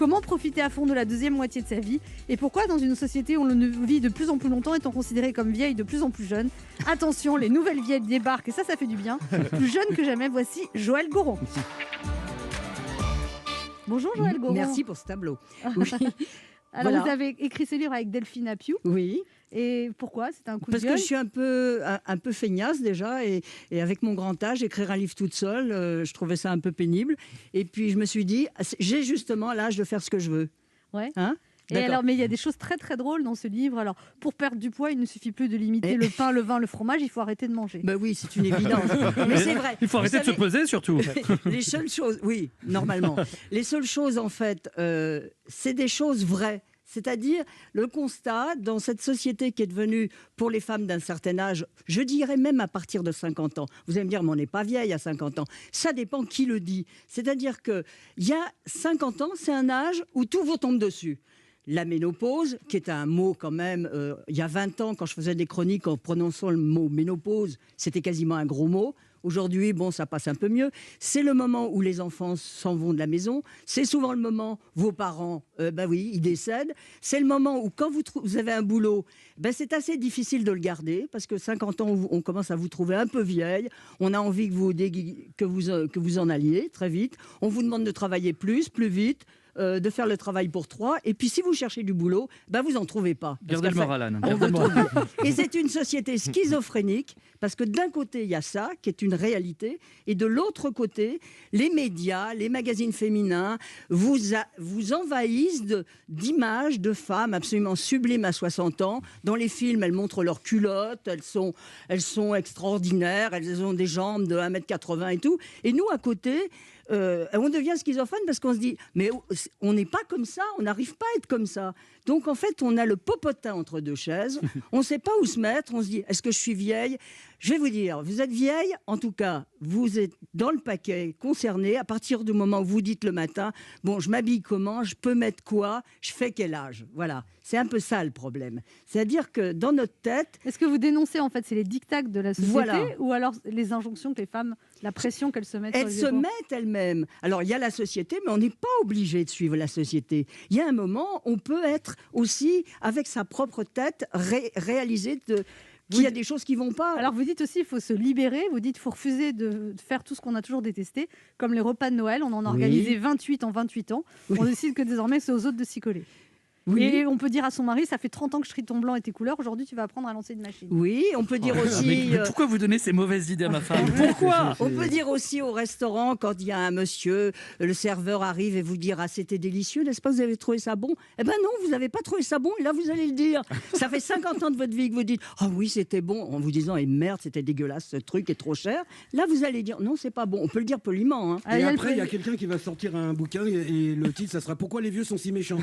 Comment profiter à fond de la deuxième moitié de sa vie? Et pourquoi, dans une société où on vit de plus en plus longtemps, est-on considéré comme vieille de plus en plus jeune? Attention, les nouvelles vieilles débarquent et ça fait du bien. Plus jeune que jamais, voici Joël Goron. Bonjour Joël Goron. Merci pour ce tableau. Oui. Alors Voilà. vous avez écrit ce livre avec Delphine Appiou. Oui. Et pourquoi? C'est un coup de Parce gueule? que je suis un peu feignasse déjà, et avec mon grand âge, écrire un livre toute seule, je trouvais ça un peu pénible. Et puis je me suis dit, j'ai justement l'âge de faire ce que je veux. Ouais. Hein? Et alors, mais il y a des choses très très drôles dans ce livre. Alors, pour perdre du poids, il ne suffit plus de limiter le pain, le vin, le fromage. Il faut arrêter de manger. Ben oui, c'est une évidence. Mais c'est vrai. Il faut arrêter de se peser surtout. Les seules choses, oui, normalement. Les seules choses, en fait, c'est des choses vraies. C'est-à-dire le constat dans cette société qui est devenue, pour les femmes d'un certain âge, je dirais même à partir de 50 ans. Vous allez me dire, mais on n'est pas vieille à 50 ans. Ça dépend qui le dit. C'est-à-dire qu'il y a 50 ans, c'est un âge où tout vous tombe dessus. La ménopause, qui est un mot quand même, il y a 20 ans, quand je faisais des chroniques en prononçant le mot ménopause, c'était quasiment un gros mot. Aujourd'hui, bon, ça passe un peu mieux. C'est le moment où les enfants s'en vont de la maison. C'est souvent le moment où vos parents, oui, ils décèdent. C'est le moment où, quand vous avez un boulot, c'est assez difficile de le garder, parce que 50 ans, on commence à vous trouver un peu vieille. On a envie que vous en alliez très vite. On vous demande de travailler plus vite. De faire le travail pour 3, et puis si vous cherchez du boulot, vous n'en trouvez pas. Gardez le moral, Anne. Et c'est une société schizophrénique, parce que d'un côté, il y a ça, qui est une réalité, et de l'autre côté, les médias, les magazines féminins vous envahissent d'images de femmes absolument sublimes à 60 ans. Dans les films, elles montrent leurs culottes, elles sont extraordinaires, elles ont des jambes de 1,80 m et tout. Et nous, à côté, on devient schizophrène parce qu'on se dit mais on n'est pas comme ça, on n'arrive pas à être comme ça. Donc en fait on a le popotin entre deux chaises, on ne sait pas où se mettre, on se dit est-ce que je suis vieille? Je vais vous dire, vous êtes vieille, en tout cas vous êtes dans le paquet concerné à partir du moment où vous dites le matin bon, je m'habille comment, je peux mettre quoi, je fais quel âge? Voilà, c'est un peu ça le problème. C'est-à-dire que dans notre tête... Est-ce que vous dénoncez en fait, c'est les dictats de la société, voilà, ou alors les injonctions que les femmes, la pression qu'elles se mettent sur elles les se épaules? mettent elles-mêmes. Alors il y a la société, mais on n'est pas obligé de suivre la société. Il y a un moment, on peut être aussi avec sa propre tête réalisé qu'il y a des choses qui vont pas. Alors vous dites aussi il faut se libérer, vous dites il faut refuser de faire tout ce qu'on a toujours détesté, comme les repas de Noël, on en a organisé 28 en 28 ans, on décide que désormais c'est aux autres de s'y coller. Oui. Et on peut dire à son mari, ça fait 30 ans que je trie ton blanc et tes couleurs, aujourd'hui tu vas apprendre à lancer une machine. Oui, on peut dire aussi... Mais pourquoi vous donnez ces mauvaises idées à ma femme? Pourquoi? On peut dire aussi au restaurant, quand il y a un monsieur, le serveur arrive et vous dire « Ah, c'était délicieux, n'est-ce pas, vous avez trouvé ça bon ?» Eh ben non, vous n'avez pas trouvé ça bon, et là vous allez le dire. Ça fait 50 ans de votre vie que vous dites « Ah oui, c'était bon », en vous disant « Et merde, c'était dégueulasse, ce truc est trop cher ». Là, vous allez dire « Non, c'est pas bon ». On peut le dire poliment. Hein. Et après, il y a quelqu'un qui va sortir un bouquin et le titre, ça sera « Pourquoi les vieux sont si méchants ?»